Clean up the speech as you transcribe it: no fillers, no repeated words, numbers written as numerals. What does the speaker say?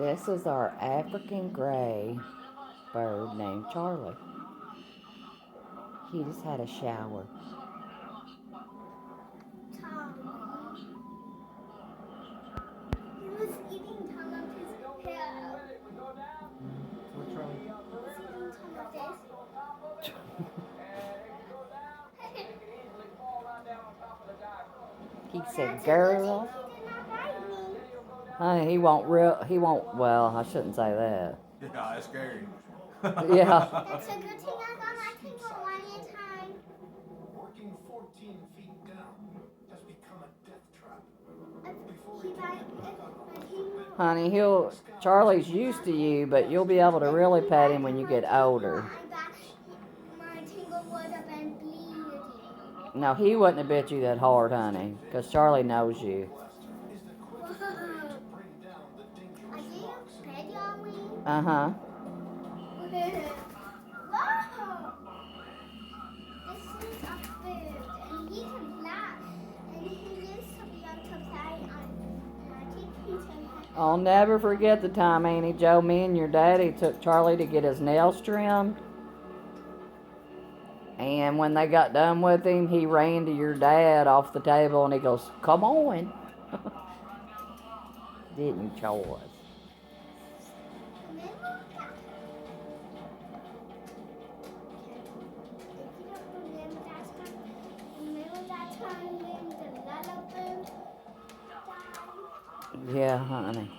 This is our African gray bird named Charlie. He just had a shower. He was eating some of his hair. What, Charlie? He was eating some of this. He said, That's "Girl." He did not bite me. Honey, he won't, well, I shouldn't say that. Yeah, that's scary. Yeah. That's a good thing I got my tingle one in time. Working 14 feet down has become a death trap. Honey, Charlie's used to you, but you'll be able to really pet him when you get older. My tingle would have been bleeding. No, he wouldn't have bit you that hard, honey, because Charlie knows you. Are you pet your Uh-huh. Whoa! This is a bird, and he can fly, and he used to be able to fly and I think he can. I'll never forget the time, Annie Joe, me and your daddy took Charlie to get his nails trimmed. And when they got done with him, he ran to your dad off the table and he goes, "Come on." Didn't Charles? Yeah, honey.